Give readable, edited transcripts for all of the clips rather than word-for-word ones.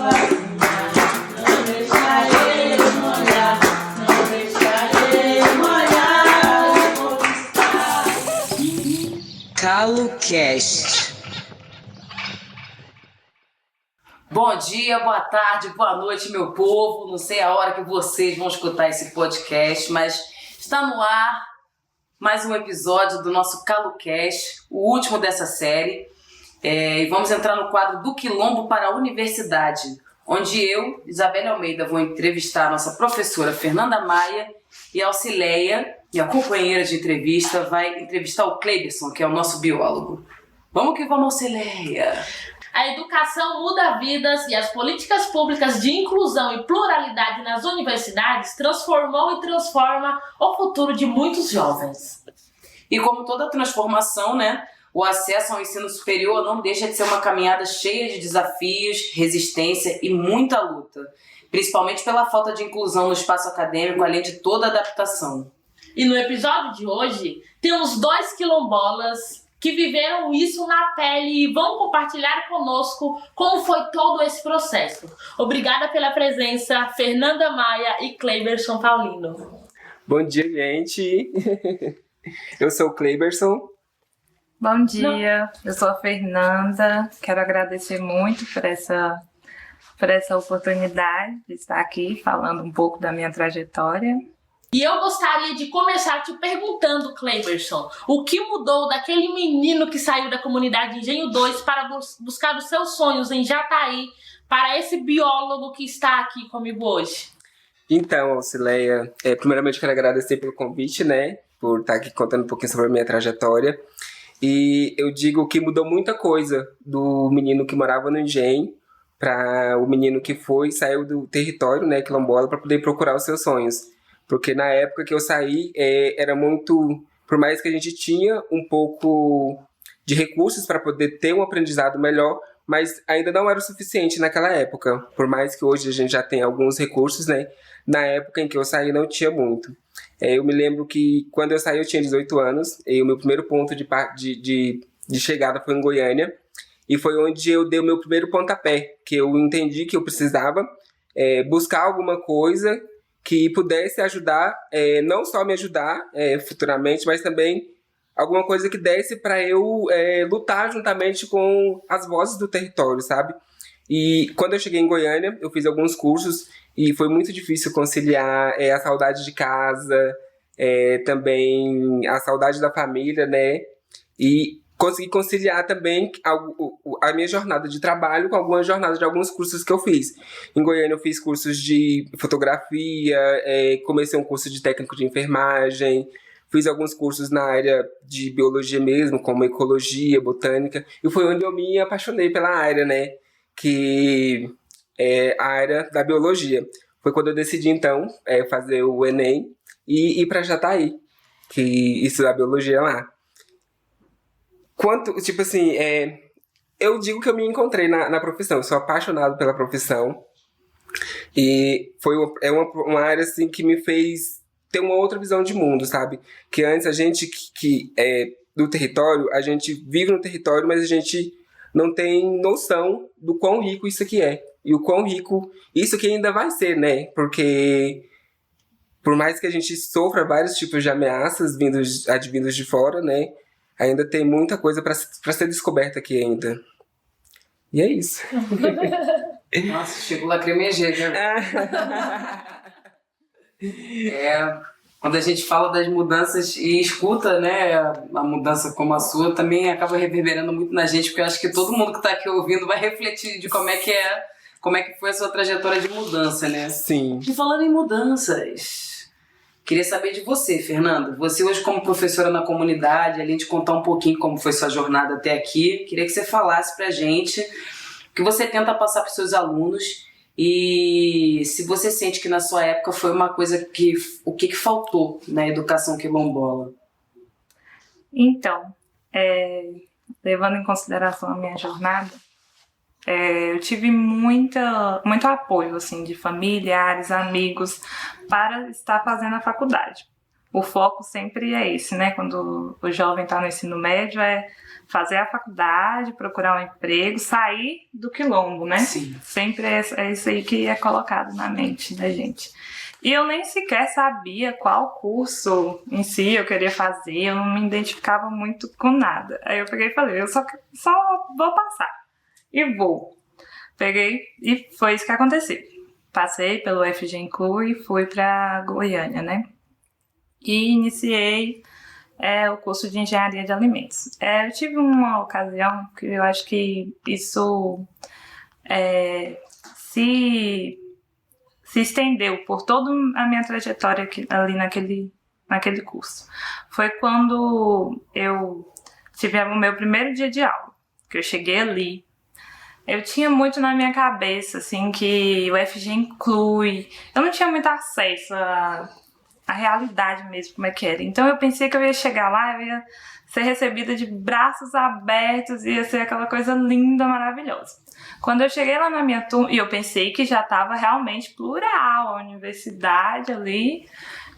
Não deixa ele molhar, não deixa ele molhar e conquistar. CaloCast. Bom dia, boa tarde, boa noite, meu povo. Não sei a hora que vocês vão escutar esse podcast, mas está no ar mais um episódio do nosso CaloCast, o último dessa série. E vamos entrar no quadro do Quilombo para a Universidade, onde eu, Isabelle Almeida, vou entrevistar a nossa professora Fernanda Maia e a Auxileia, minha companheira de entrevista, vai entrevistar o Cleiberson, que é o nosso biólogo. Vamos que vamos, Auxileia! A educação muda vidas e as políticas públicas de inclusão e pluralidade nas universidades transformou e transforma o futuro de muitos jovens. E como toda transformação, né, o acesso ao ensino superior não deixa de ser uma caminhada cheia de desafios, resistência e muita luta, principalmente pela falta de inclusão no espaço acadêmico, além de toda a adaptação. E no episódio de hoje, temos 2 quilombolas que viveram isso na pele e vão compartilhar conosco como foi todo esse processo. Obrigada pela presença, Fernanda Maia e Cleiberson Paulino. Bom dia, gente. Eu sou o Cleiberson. Bom dia, eu sou a Fernanda. Quero agradecer muito por essa oportunidade de estar aqui falando um pouco da minha trajetória. E eu gostaria de começar te perguntando, Cleiberson, o que mudou daquele menino que saiu da comunidade Engenho 2 para buscar os seus sonhos em Jataí para esse biólogo que está aqui comigo hoje? Então, Auxileia, primeiramente quero agradecer pelo convite, né, por estar aqui contando um pouquinho sobre a minha trajetória. E eu digo que mudou muita coisa do menino que morava no Engenho para o menino que saiu do território, né, quilombola, para poder procurar os seus sonhos. Porque na época que eu saí, era muito... Por mais que a gente tinha um pouco de recursos para poder ter um aprendizado melhor, mas ainda não era o suficiente naquela época. Por mais que hoje a gente já tenha alguns recursos, né? Na época em que eu saí não tinha muito. Eu me lembro que quando eu saí eu tinha 18 anos, e o meu primeiro ponto de chegada foi em Goiânia, e foi onde eu dei o meu primeiro pontapé, que eu entendi que eu precisava buscar alguma coisa que pudesse ajudar, não só me ajudar futuramente, mas também alguma coisa que desse para eu lutar juntamente com as vozes do território, sabe? E quando eu cheguei em Goiânia, eu fiz alguns cursos e foi muito difícil conciliar a saudade de casa, também a saudade da família, né? E consegui conciliar também a minha jornada de trabalho com algumas jornadas de alguns cursos que eu fiz. Em Goiânia eu fiz cursos de fotografia, comecei um curso de técnico de enfermagem, fiz alguns cursos na área de biologia mesmo, como ecologia, botânica, e foi onde eu me apaixonei pela área, né? Que é a área da biologia. Foi quando eu decidi, então, fazer o Enem e ir para Jataí, que estudar biologia lá. Tipo assim, eu digo que eu me encontrei na profissão, eu sou apaixonado pela profissão e foi uma área assim que me fez ter uma outra visão de mundo, sabe? Que antes a gente que é do território, a gente vive no território, mas a gente não tem noção do quão rico isso aqui é. E o quão rico isso aqui ainda vai ser, né? Porque por mais que a gente sofra vários tipos de ameaças advindos de fora, né? Ainda tem muita coisa para ser descoberta aqui ainda. E é isso. Nossa, chegou lacrimejar, né? Quando a gente fala das mudanças e escuta, né, a mudança como a sua, também acaba reverberando muito na gente, porque eu acho que todo mundo que está aqui ouvindo vai refletir de como é que foi a sua trajetória de mudança, né? Sim. E falando em mudanças, queria saber de você, Fernanda. Você hoje como professora na comunidade, além de contar um pouquinho como foi sua jornada até aqui, queria que você falasse pra gente o que você tenta passar para os seus alunos e se você sente que na sua época foi uma coisa o que faltou na educação quilombola. Então, levando em consideração a minha jornada, eu tive muito apoio assim, de familiares, amigos, para estar fazendo a faculdade. o foco sempre é esse, né? Quando o jovem está no ensino médio, é fazer a faculdade, procurar um emprego, sair do quilombo, né? Sim. Sempre é isso aí que é colocado na mente da gente. E eu nem sequer sabia qual curso em si eu queria fazer, eu não me identificava muito com nada. Aí eu peguei e falei, eu só vou passar. E vou. Peguei e foi isso que aconteceu. Passei pelo FG Inclui e fui para Goiânia, né? E iniciei o curso de Engenharia de Alimentos. Eu tive uma ocasião que eu acho que isso se estendeu por toda a minha trajetória ali naquele curso. Foi quando eu tive o meu primeiro dia de aula, que eu cheguei ali. Eu tinha muito na minha cabeça, assim, que o FG Inclui. Eu não tinha muito acesso à realidade mesmo, como é que era. Então eu pensei que eu ia chegar lá, eu ia ser recebida de braços abertos, ia ser aquela coisa linda, maravilhosa. Quando eu cheguei lá na minha turma, e eu pensei que já estava realmente plural, a universidade ali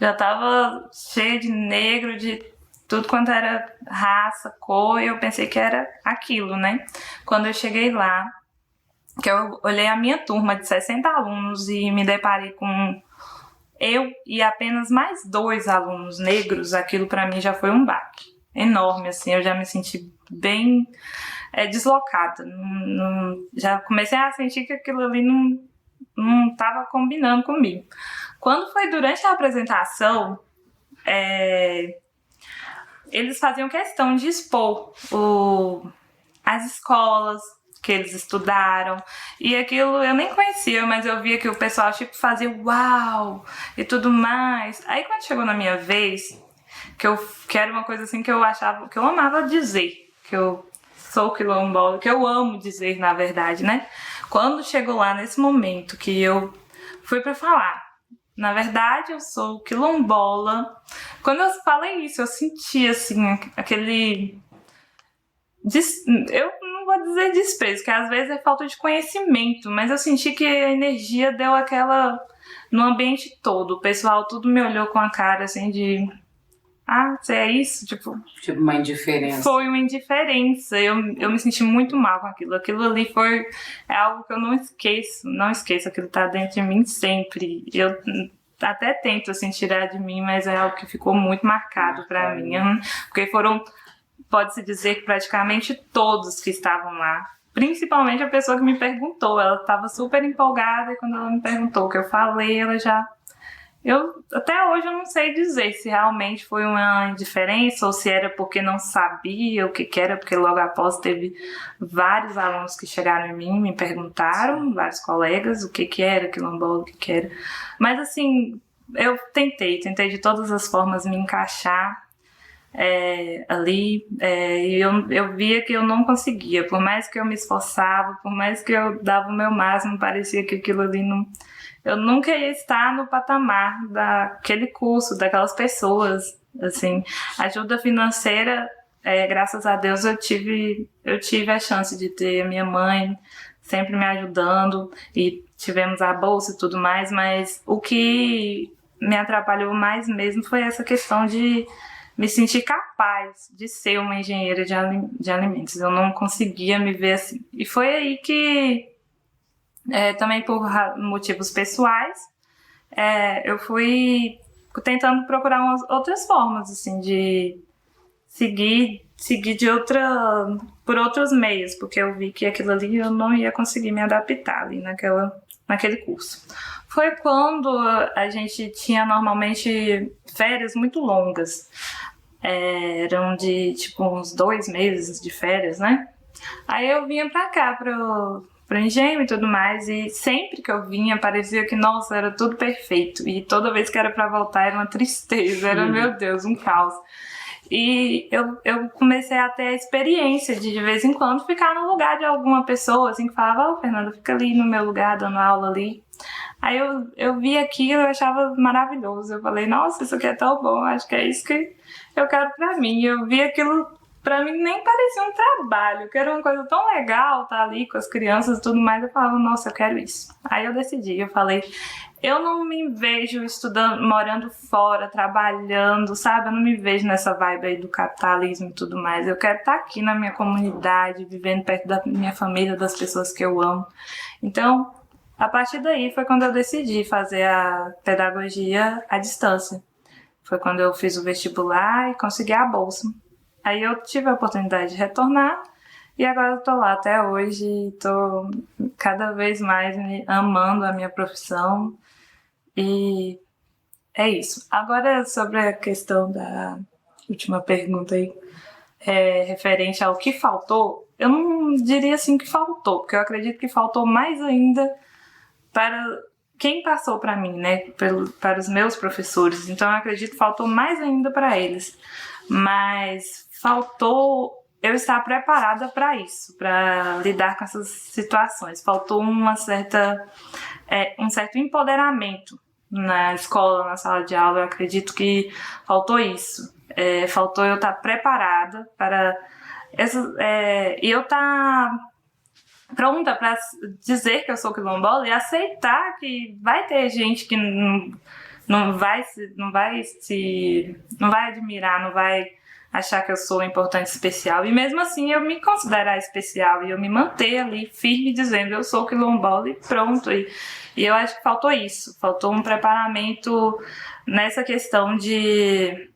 já estava cheia de negro, de tudo quanto era raça, cor, e eu pensei que era aquilo, né? Quando eu cheguei lá, que eu olhei a minha turma de 60 alunos e me deparei com eu e apenas mais 2 alunos negros, aquilo para mim já foi um baque enorme, assim, eu já me senti bem deslocada, já comecei a sentir que aquilo ali não estava combinando comigo. Quando foi durante a apresentação, eles faziam questão de expor as escolas que eles estudaram, e aquilo eu nem conhecia, mas eu via que o pessoal tipo fazia uau e tudo mais. Aí quando chegou na minha vez, que era uma coisa assim que eu achava, que eu amava dizer, que eu sou quilombola, que eu amo dizer na verdade, né? Quando chegou lá nesse momento que eu fui pra falar, na verdade eu sou quilombola, quando eu falei isso eu senti assim aquele eu não vou dizer desprezo, que às vezes é falta de conhecimento, mas eu senti que a energia deu aquela no ambiente todo. O pessoal tudo me olhou com a cara assim de você é isso? Tipo uma indiferença. Foi uma indiferença. Eu me senti muito mal com aquilo. Aquilo ali é algo que eu não esqueço. Aquilo tá dentro de mim sempre. Eu até tento assim tirar de mim, mas é algo que ficou muito marcado pra mim. Porque pode-se dizer que praticamente todos que estavam lá, principalmente a pessoa que me perguntou, ela estava super empolgada e quando ela me perguntou o que eu falei, até hoje eu não sei dizer se realmente foi uma indiferença ou se era porque não sabia o que era, porque logo após teve vários alunos que chegaram em mim, me perguntaram, vários colegas, o que era quilombola, o que era. Mas assim, eu tentei de todas as formas me encaixar ali, e eu via que eu não conseguia, por mais que eu me esforçava, por mais que eu dava o meu máximo, parecia que aquilo ali eu nunca ia estar no patamar daquele curso, daquelas pessoas, assim. Ajuda financeira, graças a Deus eu tive a chance de ter a minha mãe sempre me ajudando e tivemos a bolsa e tudo mais, mas o que me atrapalhou mais mesmo foi essa questão de me sentir capaz de ser uma engenheira de alimentos. Eu não conseguia me ver assim. E foi aí que, também por motivos pessoais, eu fui tentando procurar outras formas, assim, de seguir por outros meios, porque eu vi que aquilo ali eu não ia conseguir me adaptar ali naquele curso. Foi quando a gente tinha normalmente férias muito longas. Eram de tipo uns 2 meses de férias, né? Aí eu vinha pra cá, pro engenho e tudo mais, e sempre que eu vinha parecia que, nossa, era tudo perfeito, e toda vez que era pra voltar era uma tristeza, era, meu Deus, um caos. E eu comecei a ter a experiência de vez em quando ficar no lugar de alguma pessoa, assim, que falava, Fernanda, fica ali no meu lugar, dando aula ali. Aí eu vi aquilo, eu achava maravilhoso. Eu falei, nossa, isso aqui é tão bom, acho que é isso que eu quero pra mim. Eu vi aquilo pra mim nem parecia um trabalho, que era uma coisa tão legal estar ali com as crianças e tudo mais. Eu falava, nossa, eu quero isso. Aí eu decidi, eu falei, eu não me vejo estudando, morando fora, trabalhando, sabe? Eu não me vejo nessa vibe aí do capitalismo e tudo mais. Eu quero estar aqui na minha comunidade, vivendo perto da minha família, das pessoas que eu amo. Então, a partir daí foi quando eu decidi fazer a pedagogia à distância. Foi quando eu fiz o vestibular e consegui a bolsa. Aí eu tive a oportunidade de retornar e agora eu tô lá até hoje e tô cada vez mais amando a minha profissão. E é isso. Agora, sobre a questão da última pergunta aí, referente ao que faltou, eu não diria assim que faltou, porque eu acredito que faltou mais ainda para quem passou para mim, né? Para os meus professores. Então, eu acredito que faltou mais ainda para eles. Mas faltou eu estar preparada para isso, para lidar com essas situações. Faltou um certo empoderamento na escola, na sala de aula. Eu acredito que faltou isso. Faltou eu estar preparada para e eu estar pronta para dizer que eu sou quilombola e aceitar que vai ter gente que não vai admirar, não vai achar que eu sou importante, especial, e mesmo assim eu me considerar especial e eu me manter ali firme dizendo eu sou quilombola e pronto. E eu acho que faltou isso, faltou um preparamento nessa questão de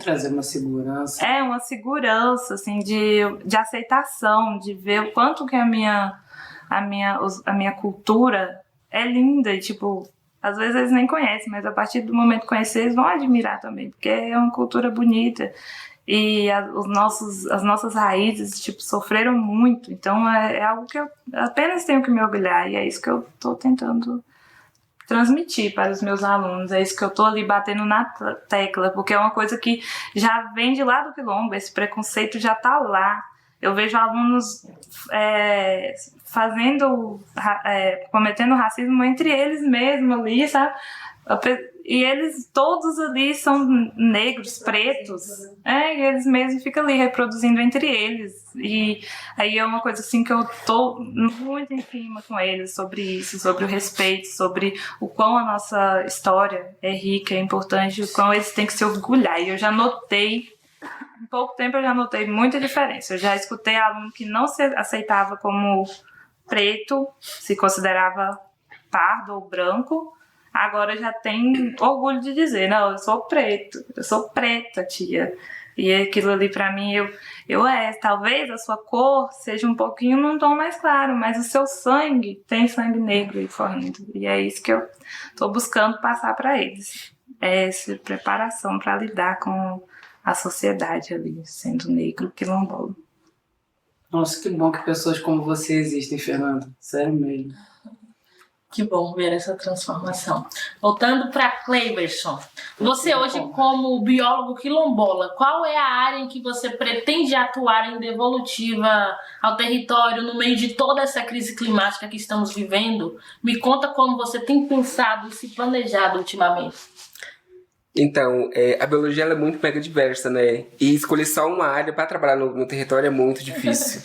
Trazer uma segurança. uma segurança, assim, de aceitação, de ver o quanto que a minha cultura é linda e, tipo, às vezes eles nem conhecem, mas a partir do momento que conhecer, eles vão admirar também, porque é uma cultura bonita e as nossas raízes, tipo, sofreram muito, então é algo que eu apenas tenho que me orgulhar e é isso que eu tô tentando transmitir para os meus alunos, é isso que eu tô ali batendo na tecla, porque é uma coisa que já vem de lá do quilombo, esse preconceito já tá lá. Eu vejo alunos cometendo racismo entre eles mesmos ali, sabe? E eles todos ali são negros, pretos, e eles mesmos ficam ali reproduzindo entre eles. E aí é uma coisa assim que eu tô muito em cima com eles sobre isso, sobre o respeito, sobre o quão a nossa história é rica, é importante, o quão eles têm que se orgulhar. E eu já notei, em pouco tempo eu já notei muita diferença. Eu já escutei aluno que não se aceitava como preto, se considerava pardo ou branco, agora já tem orgulho de dizer, não, eu sou preto, eu sou preta, tia. E aquilo ali pra mim, talvez a sua cor seja um pouquinho num tom mais claro, mas o seu sangue tem sangue negro aí correndo. E é isso que eu tô buscando passar pra eles. É essa preparação pra lidar com a sociedade ali, sendo negro quilombola. Nossa, que bom que pessoas como você existem, Fernanda. Sério mesmo. Que bom ver essa transformação. Voltando para Cleiberson, você hoje como biólogo quilombola, qual é a área em que você pretende atuar em devolutiva ao território no meio de toda essa crise climática que estamos vivendo? Me conta como você tem pensado e se planejado ultimamente. Então, a biologia ela é muito mega diversa, né? E escolher só uma área para trabalhar no território é muito difícil.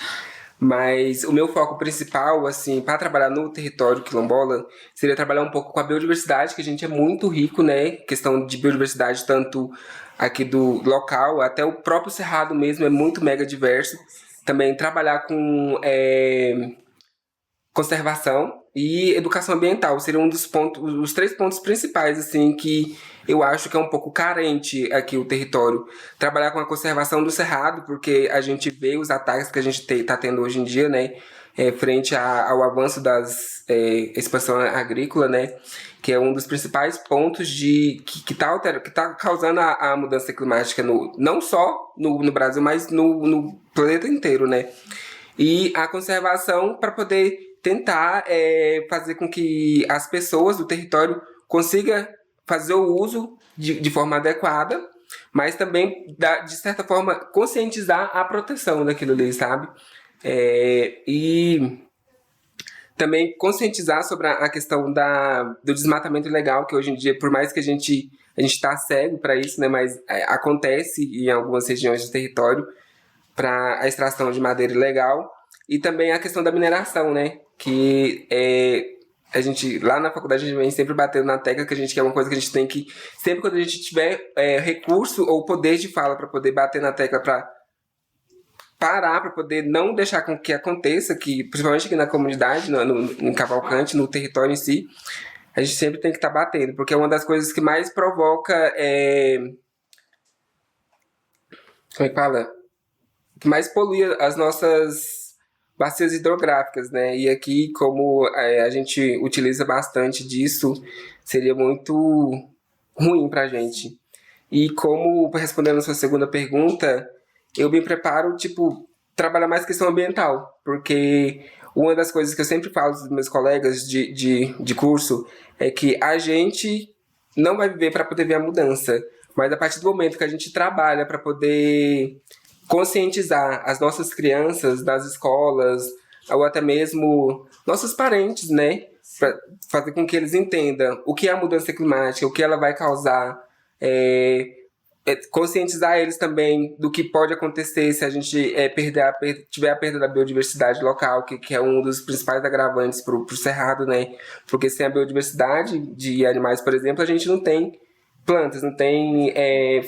Mas o meu foco principal, assim, para trabalhar no território quilombola, seria trabalhar um pouco com a biodiversidade, que a gente é muito rico, né? Questão de biodiversidade, tanto aqui do local, até o próprio Cerrado mesmo é muito mega diverso. Também trabalhar com conservação e educação ambiental seriam os 3 pontos principais, assim, que eu acho que é um pouco carente aqui o território. Trabalhar com a conservação do cerrado, porque a gente vê os ataques que a gente tá tendo hoje em dia, né, frente ao avanço das expansão agrícola, né, que é um dos principais pontos que tá causando a mudança climática não só no Brasil, mas no planeta inteiro, né. E a conservação para poder tentar fazer com que as pessoas do território consigam fazer o uso de forma adequada, mas também, de certa forma, conscientizar a proteção daquilo ali, sabe? E também conscientizar sobre a questão do desmatamento ilegal, que hoje em dia, por mais que a gente está cego para isso, né, mas acontece em algumas regiões do território, para a extração de madeira ilegal, e também a questão da mineração, né? Que a gente, lá na faculdade, a gente vem sempre batendo na tecla que a gente quer uma coisa que a gente tem que, sempre quando a gente tiver recurso ou poder de fala para poder bater na tecla para parar, para poder não deixar com que aconteça, que principalmente aqui na comunidade, em Cavalcante, no território em si, a gente sempre tem que estar batendo, porque é uma das coisas que mais provoca, como é que fala? Que mais polui as nossas bacias hidrográficas, né? E aqui, como a gente utiliza bastante disso, seria muito ruim pra gente. E como, respondendo a sua segunda pergunta, eu me preparo, trabalhar mais questão ambiental, porque uma das coisas que eu sempre falo dos meus colegas de curso é que a gente não vai viver para poder ver a mudança, mas a partir do momento que a gente trabalha para poder conscientizar as nossas crianças das escolas, ou até mesmo nossos parentes, né, para fazer com que eles entendam o que é a mudança climática, o que ela vai causar, conscientizar eles também do que pode acontecer se a gente tiver a perda da biodiversidade local, que é um dos principais agravantes para o Cerrado, né? Porque sem a biodiversidade de animais, por exemplo, a gente não tem plantas, não tem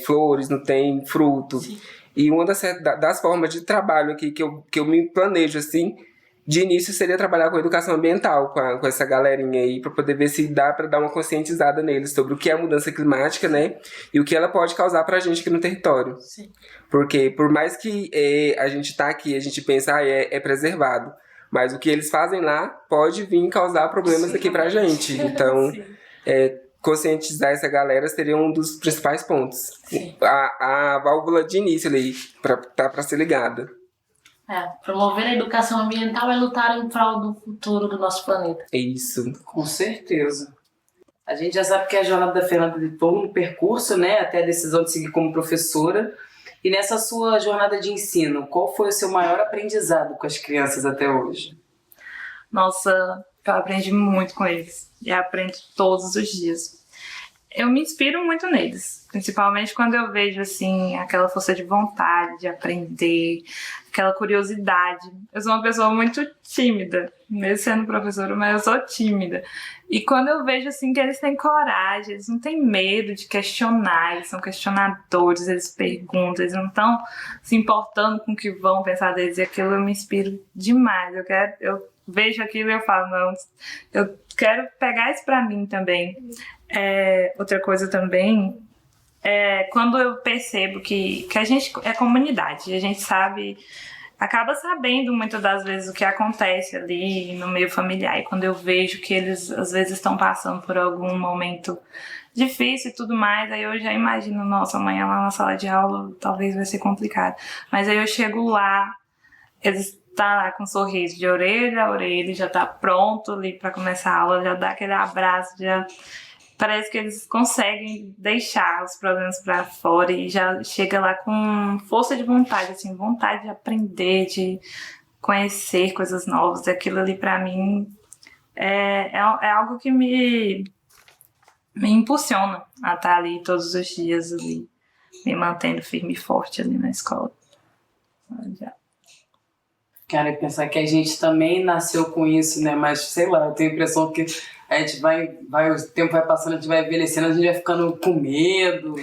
flores, não tem frutos. Sim. E uma das formas de trabalho aqui que eu me planejo, assim, de início seria trabalhar com educação ambiental, com essa galerinha aí, para poder ver se dá para dar uma conscientizada neles sobre o que é a mudança climática, né? E o que ela pode causar para a gente aqui no território. Sim. Porque por mais que a gente tá aqui, a gente pensa, é preservado, mas o que eles fazem lá pode vir causar problemas aqui para a gente. Então, conscientizar essa galera seria um dos principais pontos. A válvula de início ali, para ser ligada. Promover a educação ambiental é lutar em prol do futuro do nosso planeta. Isso. Com certeza. A gente já sabe que a jornada da Fernanda de todo um percurso, né, até a decisão de seguir como professora. E nessa sua jornada de ensino, qual foi o seu maior aprendizado com as crianças até hoje? Nossa, eu aprendi muito com eles. E aprendo todos os dias. Eu me inspiro muito neles, principalmente quando eu vejo, assim, aquela força de vontade de aprender, aquela curiosidade. Eu sou uma pessoa muito tímida, mesmo sendo professora, mas eu sou tímida. E quando eu vejo, assim, que eles têm coragem, eles não têm medo de questionar, eles são questionadores, eles perguntam, eles não estão se importando com o que vão pensar deles, e aquilo eu me inspiro demais. Eu vejo aquilo e eu falo, não, eu quero pegar isso pra mim também. Outra coisa também quando eu percebo que a gente é comunidade, a gente acaba sabendo muitas das vezes o que acontece ali no meio familiar, e quando eu vejo que eles às vezes estão passando por algum momento difícil e tudo mais, aí eu já imagino, nossa, amanhã lá na sala de aula talvez vai ser complicado, mas aí eu chego lá, eles tá lá com um sorriso de orelha a orelha, já tá pronto ali para começar a aula, já dá aquele abraço, já parece que eles conseguem deixar os problemas para fora e já chega lá com força de vontade, assim, vontade de aprender, de conhecer coisas novas. Aquilo ali para mim é algo que me impulsiona a estar ali todos os dias ali, me mantendo firme e forte ali na escola. Cara, pensar que a gente também nasceu com isso, né? Mas, sei lá, eu tenho a impressão que a gente o tempo vai passando, a gente vai envelhecendo, a gente vai ficando com medo,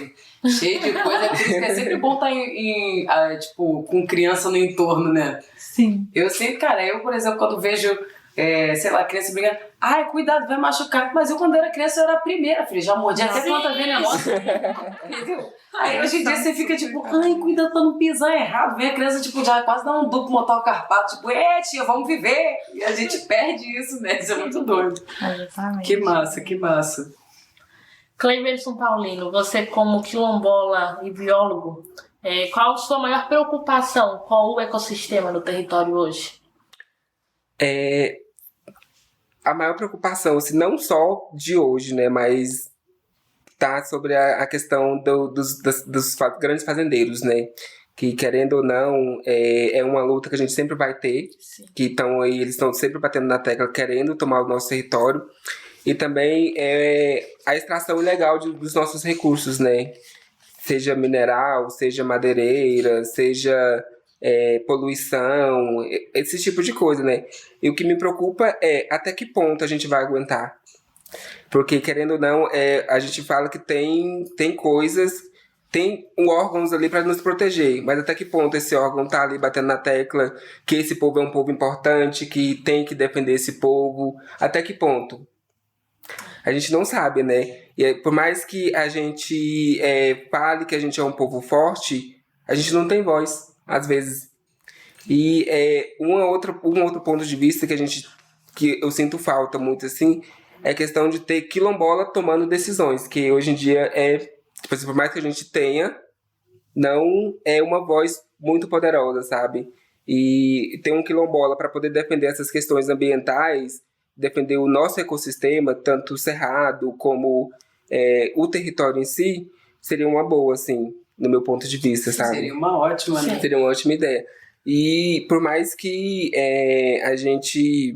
cheio de coisa. Por isso que é sempre bom estar com criança no entorno, né? Sim. Eu sempre, eu, por exemplo, quando vejo, sei lá, criança brigando, cuidado, vai machucar. Mas eu, quando era criança, eu era a primeira, filha, já mordi até planta venenosa. Entendeu? Aí hoje em dia você fica cuidado pra não pisar errado. Vem a criança, já quase dá um duplo mortal carpado, tia, vamos viver. E a gente perde isso, né? Isso é muito doido. Exatamente. Que massa. Cleiberson Paulino, você como quilombola e biólogo, qual a sua maior preocupação com o ecossistema no território hoje? A maior preocupação, assim, não só de hoje, né, mas tá sobre a questão dos grandes fazendeiros, né, que querendo ou não, é uma luta que a gente sempre vai ter. Sim. Que estão aí, eles estão sempre batendo na tecla, querendo tomar o nosso território, e também a extração ilegal dos nossos recursos, né, seja mineral, seja madeireira, seja poluição, esse tipo de coisa, né? E o que me preocupa é até que ponto a gente vai aguentar. Porque, querendo ou não, a gente fala que tem coisas, tem órgãos ali para nos proteger, mas até que ponto esse órgão tá ali batendo na tecla que esse povo é um povo importante, que tem que defender esse povo, até que ponto? A gente não sabe, né? E por mais que a gente fale que a gente é um povo forte, a gente não tem voz, às vezes. E um outro ponto de vista que eu sinto falta muito, assim, é a questão de ter quilombola tomando decisões, que hoje em dia tipo assim, por mais que a gente tenha, não é uma voz muito poderosa, sabe? E ter um quilombola para poder defender essas questões ambientais, defender o nosso ecossistema, tanto o cerrado como o território em si, seria uma boa, assim, no meu ponto de vista, sabe? Seria uma ótima, né? Seria uma ótima ideia. E por mais que a gente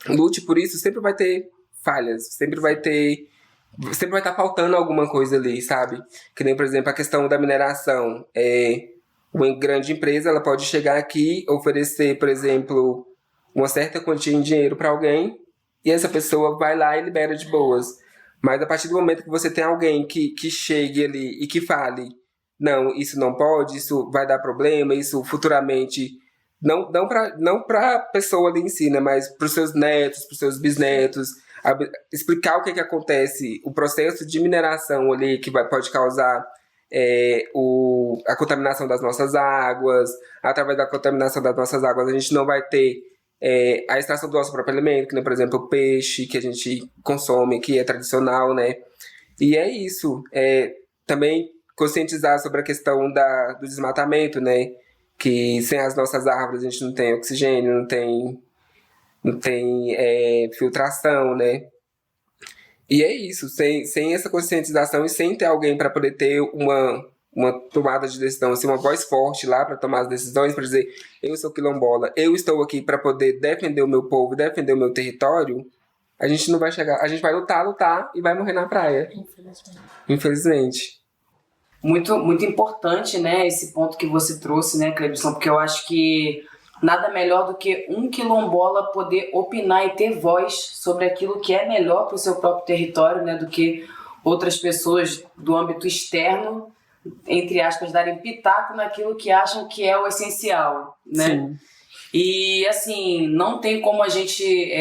lute por isso, sempre vai ter falhas, sempre vai estar faltando alguma coisa ali, sabe? Que nem, por exemplo, a questão da mineração. Uma grande empresa, ela pode chegar aqui, oferecer, por exemplo, uma certa quantia em dinheiro para alguém, e essa pessoa vai lá e libera de boas. Mas a partir do momento que você tem alguém que chegue ali e que fale, não, isso não pode, isso vai dar problema, isso futuramente, não para a pessoa ali em si, né, mas para os seus netos, para os seus bisnetos, explicar o que acontece, o processo de mineração ali que pode causar a contaminação das nossas águas. Através da contaminação das nossas águas a gente não vai ter a extração do nosso próprio alimento, que nem, por exemplo, o peixe que a gente consome, que é tradicional, né? E é isso. Também conscientizar sobre a questão do desmatamento, né? Que sem as nossas árvores a gente não tem oxigênio, não tem filtração, né? E é isso, sem essa conscientização e sem ter alguém para poder ter uma tomada de decisão, assim, uma voz forte lá para tomar as decisões, para dizer, eu sou quilombola, eu estou aqui para poder defender o meu povo, defender o meu território, a gente não vai chegar, a gente vai lutar e vai morrer na praia. Infelizmente. Muito, muito importante, né, esse ponto que você trouxe, né, Cleibson, porque eu acho que nada melhor do que um quilombola poder opinar e ter voz sobre aquilo que é melhor para o seu próprio território, né, do que outras pessoas do âmbito externo, entre aspas, darem pitaco naquilo que acham que é o essencial, né? Sim. E, assim, não tem como a gente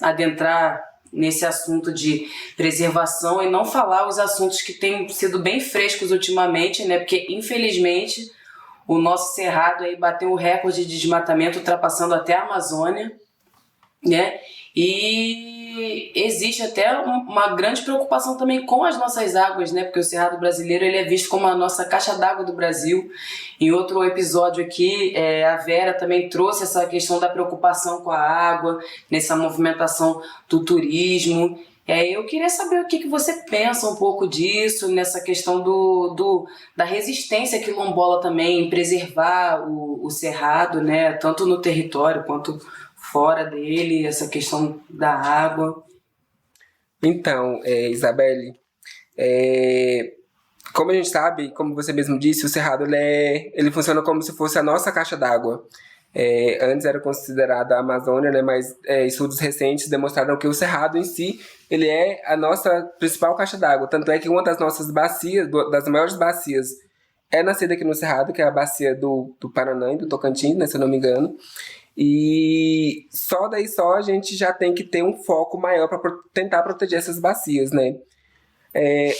adentrar nesse assunto de preservação e não falar os assuntos que têm sido bem frescos ultimamente, né? Porque, infelizmente, o nosso cerrado aí bateu o recorde de desmatamento, ultrapassando até a Amazônia, né? E existe até uma grande preocupação também com as nossas águas, né? Porque o cerrado brasileiro ele é visto como a nossa caixa d'água do Brasil. Em outro episódio aqui, a Vera também trouxe essa questão da preocupação com a água, nessa movimentação do turismo. Eu queria saber o que você pensa um pouco disso, nessa questão da resistência quilombola também, em preservar o cerrado, né? Tanto no território quanto fora dele, essa questão da água. Então, Isabelle, como a gente sabe, como você mesmo disse, o cerrado ele funciona como se fosse a nossa caixa d'água. Antes era considerada a Amazônia, né, mas estudos recentes demonstraram que o cerrado em si ele é a nossa principal caixa d'água. Tanto é que uma das nossas bacias, das maiores bacias, é nascida aqui no cerrado, que é a bacia do Paraná e do Tocantins, né, se eu não me engano. E só a gente já tem que ter um foco maior para tentar proteger essas bacias, né?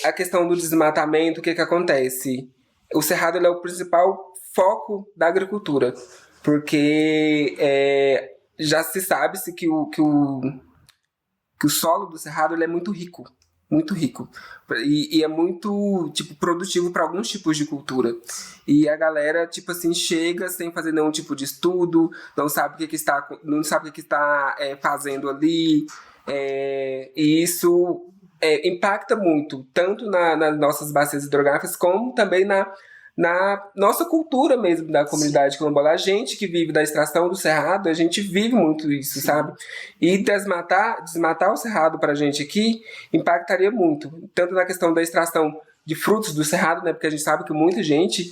A questão do desmatamento, o que acontece? O cerrado ele é o principal foco da agricultura, porque já se sabe-se que o solo do cerrado ele é muito rico. Muito rico. E é muito, produtivo para alguns tipos de cultura. E a galera, chega sem fazer nenhum tipo de estudo, não sabe o que está fazendo ali. E isso impacta muito, tanto nas nossas bacias hidrográficas, como também na nossa cultura mesmo da comunidade quilombola. A gente que vive da extração do cerrado, a gente vive muito isso, sabe? E desmatar o cerrado pra gente aqui impactaria muito, tanto na questão da extração de frutos do cerrado, né? Porque a gente sabe que muita gente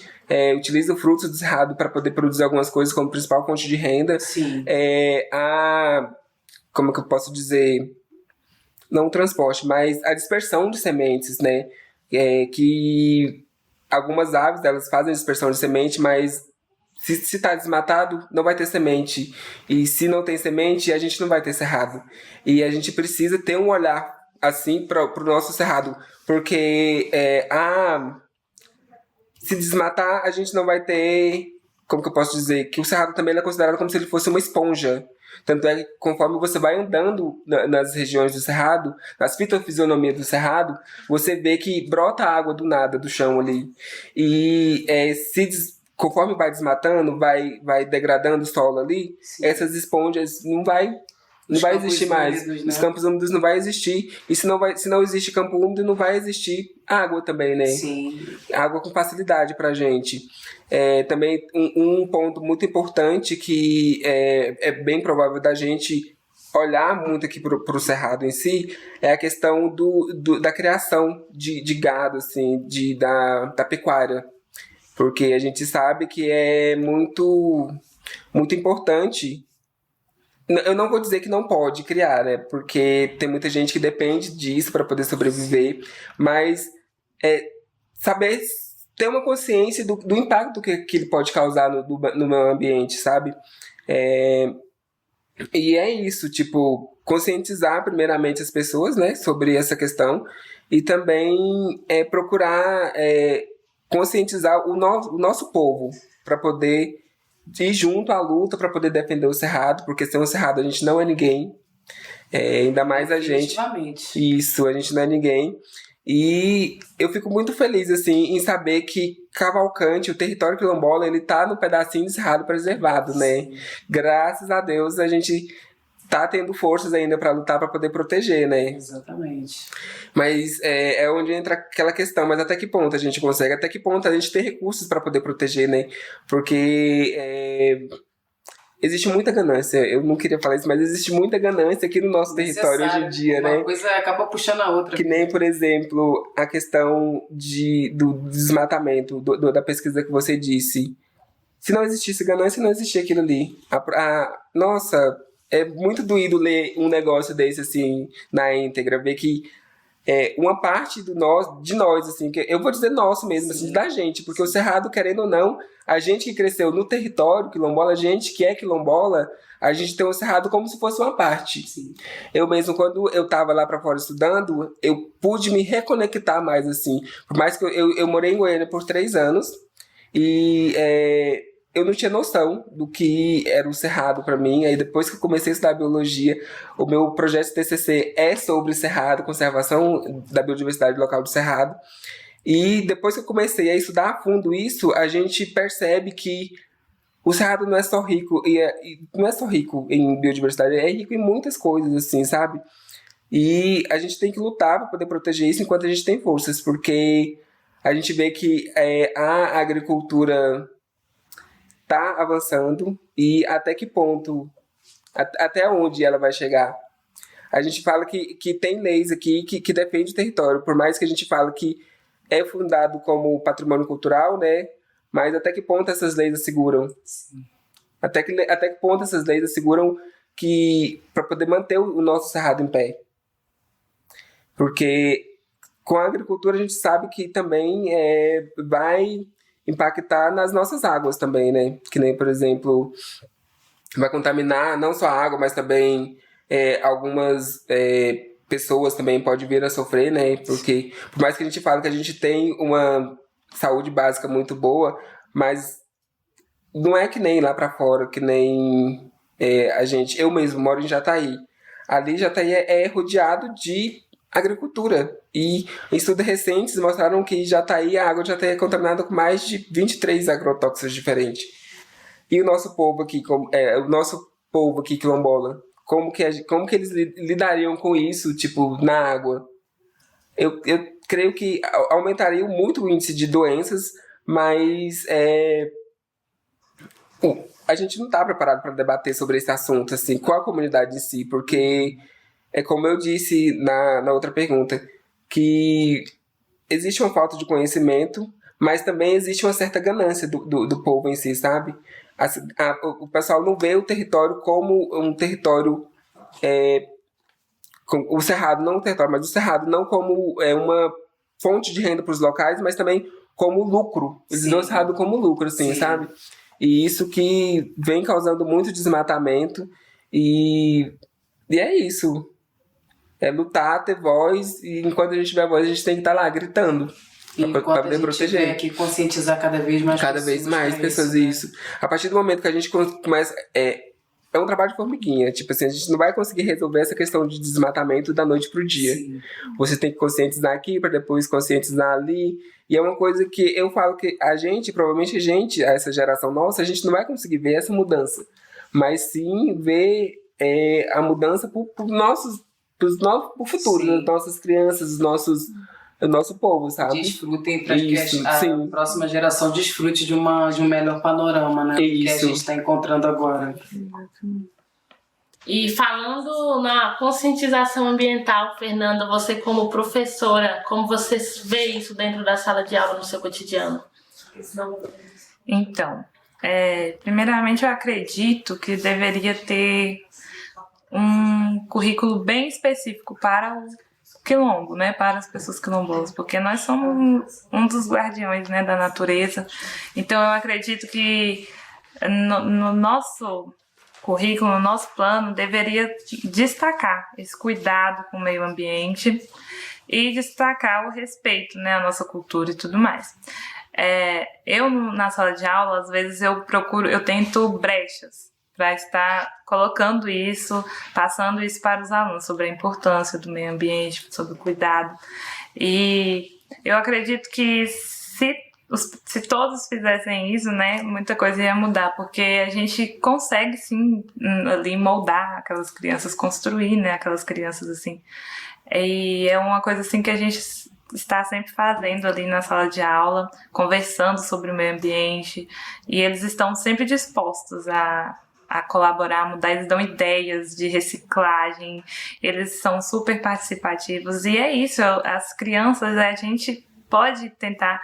utiliza o frutos do cerrado para poder produzir algumas coisas como principal fonte de renda. Sim. Como é que eu posso dizer? Não o transporte, mas a dispersão de sementes, né? Que algumas aves, elas fazem dispersão de semente, mas se está desmatado, não vai ter semente. E se não tem semente, a gente não vai ter cerrado. E a gente precisa ter um olhar assim para o nosso cerrado. Porque se desmatar, a gente não vai ter... Como que eu posso dizer? Que o cerrado também é considerado como se ele fosse uma esponja. Tanto é que conforme você vai andando nas regiões do cerrado, nas fitofisionomias do cerrado, você vê que brota água do nada, do chão ali. E conforme vai desmatando, vai degradando o solo ali, sim, essas esponjas não vai existir mais. Úmidos, né? Os campos úmidos não vai existir. E se não existe campo úmido, não vai existir água também, né? Sim. Água com facilidade pra gente. Também um ponto muito importante que é bem provável da gente olhar muito aqui pro cerrado em si é a questão da criação de gado, assim, da pecuária. Porque a gente sabe que é muito, muito importante. Eu não vou dizer que não pode criar, né? Porque tem muita gente que depende disso para poder sobreviver. Mas saber ter uma consciência do impacto que ele pode causar no meio ambiente, sabe? E é isso, tipo, conscientizar primeiramente as pessoas, né? Sobre essa questão. E também procurar conscientizar o nosso povo para poder ir junto à luta para poder defender o cerrado, porque sem o cerrado a gente não é ninguém, ainda mais a gente. Isso, a gente não é ninguém. E eu fico muito feliz assim em saber que Cavalcante, o território quilombola, ele tá no pedacinho de cerrado preservado, né? Graças a Deus a gente tá tendo forças ainda para lutar para poder proteger, né? Exatamente. Mas é onde entra aquela questão, mas até que ponto a gente consegue, até que ponto a gente tem recursos para poder proteger, né? Porque existe muita ganância, eu não queria falar isso, mas existe muita ganância aqui no nosso território hoje em dia, né? Uma coisa acaba puxando a outra. Que nem, por exemplo, a questão do desmatamento, da pesquisa que você disse. Se não existisse ganância, não existia aquilo ali. Nossa, é muito doído ler um negócio desse, assim, na íntegra, ver que uma parte de nós, assim, que eu vou dizer nosso mesmo, assim, da gente, porque o cerrado, querendo ou não, a gente que cresceu no território quilombola, a gente que é quilombola, a gente tem o cerrado como se fosse uma parte. Sim. Eu mesmo, quando eu tava lá pra fora estudando, eu pude me reconectar mais, assim, por mais que eu morei em Goiânia por 3 anos, e eu não tinha noção do que era o cerrado para mim. Aí depois que eu comecei a estudar biologia, o meu projeto de TCC é sobre cerrado, conservação da biodiversidade local do cerrado. E depois que eu comecei a estudar a fundo isso, a gente percebe que o cerrado não é só rico, não é só rico em biodiversidade, é rico em muitas coisas, assim, sabe? E a gente tem que lutar para poder proteger isso enquanto a gente tem forças, porque a gente vê que a agricultura tá avançando e até que ponto, até onde ela vai chegar. A gente fala que tem leis aqui que defendem o território, por mais que a gente fale que é fundado como patrimônio cultural, né? Mas até que ponto essas leis asseguram? Sim. Até que ponto essas leis asseguram que para poder manter o nosso cerrado em pé? Porque com a agricultura a gente sabe que também vai impactar nas nossas águas também, né? Que nem, por exemplo, vai contaminar não só a água, mas também algumas pessoas também podem vir a sofrer, né? Porque por mais que a gente fale que a gente tem uma saúde básica muito boa, mas não é que nem lá pra fora, que nem eu mesmo moro em Jataí. Ali Jataí é rodeado de agricultura. E estudos recentes mostraram que a água de Jataí é contaminada com mais de 23 agrotóxicos diferentes. E o nosso povo aqui, quilombola, como que eles lidariam com isso, tipo, na água? Eu creio que aumentaria muito o índice de doenças, mas a gente não está preparado para debater sobre esse assunto, assim, com a comunidade em si, porque é como eu disse na outra pergunta, que existe uma falta de conhecimento, mas também existe uma certa ganância do povo em si, sabe? O pessoal não vê o território como um território... o Cerrado, não o território, mas o Cerrado não como uma fonte de renda para os locais, mas também como lucro. Eles Sim. não o Cerrado como lucro, assim, Sim. sabe? E isso que vem causando muito desmatamento. E é isso. É lutar, ter voz, e enquanto a gente tiver voz, a gente tem que estar lá gritando. E Pra enquanto a poder gente proteger. tiver que conscientizar cada vez mais Cada pessoas. vez mais pra pessoas, né? isso. A partir do momento que a gente começa... É um trabalho de formiguinha. Tipo assim, a gente não vai conseguir resolver essa questão de desmatamento da noite pro dia. Sim. Você tem que conscientizar aqui, para depois conscientizar ali. E é uma coisa que eu falo que provavelmente essa geração nossa, a gente não vai conseguir ver essa mudança. Mas sim ver a mudança pro futuro, Sim. das nossas crianças, do nosso povo, sabe? Desfrutem para que Isso, a sim. próxima geração desfrute de um melhor panorama, né? Do que a Isso. gente está encontrando agora. E falando na conscientização ambiental, Fernanda, você como professora, como você vê isso dentro da sala de aula no seu cotidiano? Então, primeiramente eu acredito que deveria ter um currículo bem específico para o quilombo, né, para as pessoas quilombolas, porque nós somos um dos guardiões, né, da natureza. Então eu acredito que no nosso currículo, no nosso plano, deveria destacar esse cuidado com o meio ambiente e destacar o respeito, né, à nossa cultura e tudo mais. Eu, na sala de aula, às vezes eu tento brechas para estar colocando isso, passando isso para os alunos, sobre a importância do meio ambiente, sobre o cuidado. E eu acredito que se todos fizessem isso, né, muita coisa ia mudar, porque a gente consegue, sim, ali moldar aquelas crianças, construir, né, aquelas crianças, assim. E é uma coisa, assim, que a gente está sempre fazendo ali na sala de aula, conversando sobre o meio ambiente, e eles estão sempre dispostos a colaborar, a mudar, eles dão ideias de reciclagem, eles são super participativos, e é isso, as crianças, a gente pode tentar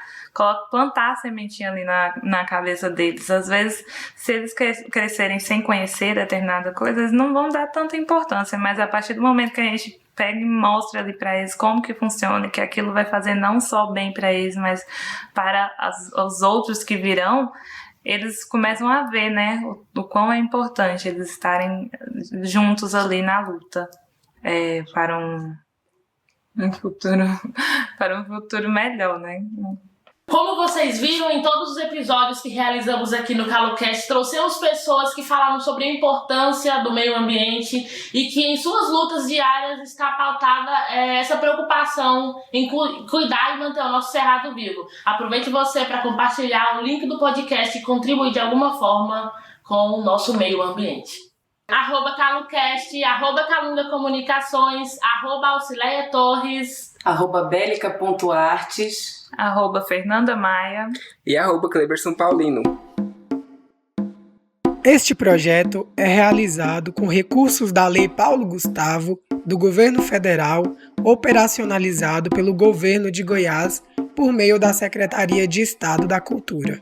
plantar a sementinha ali na cabeça deles. Às vezes, se eles crescerem sem conhecer determinada coisa, eles não vão dar tanta importância, mas a partir do momento que a gente pega e mostra ali para eles como que funciona, que aquilo vai fazer não só bem para eles, mas para os outros que virão, eles começam a ver, né, o quão é importante eles estarem juntos ali na luta para um futuro melhor, né? Como vocês viram em todos os episódios que realizamos aqui no CaloCast, trouxemos pessoas que falaram sobre a importância do meio ambiente e que em suas lutas diárias está pautada essa preocupação em cuidar e manter o nosso Cerrado vivo. Aproveite você para compartilhar o link do podcast e contribuir de alguma forma com o nosso meio ambiente. @CaloCast, @Calunga Comunicações, @Auxileia Torres, @Bélica.artes, @Fernanda Maia e @Cleberson Paulino. Este projeto é realizado com recursos da Lei Paulo Gustavo, do Governo Federal, operacionalizado pelo Governo de Goiás por meio da Secretaria de Estado da Cultura.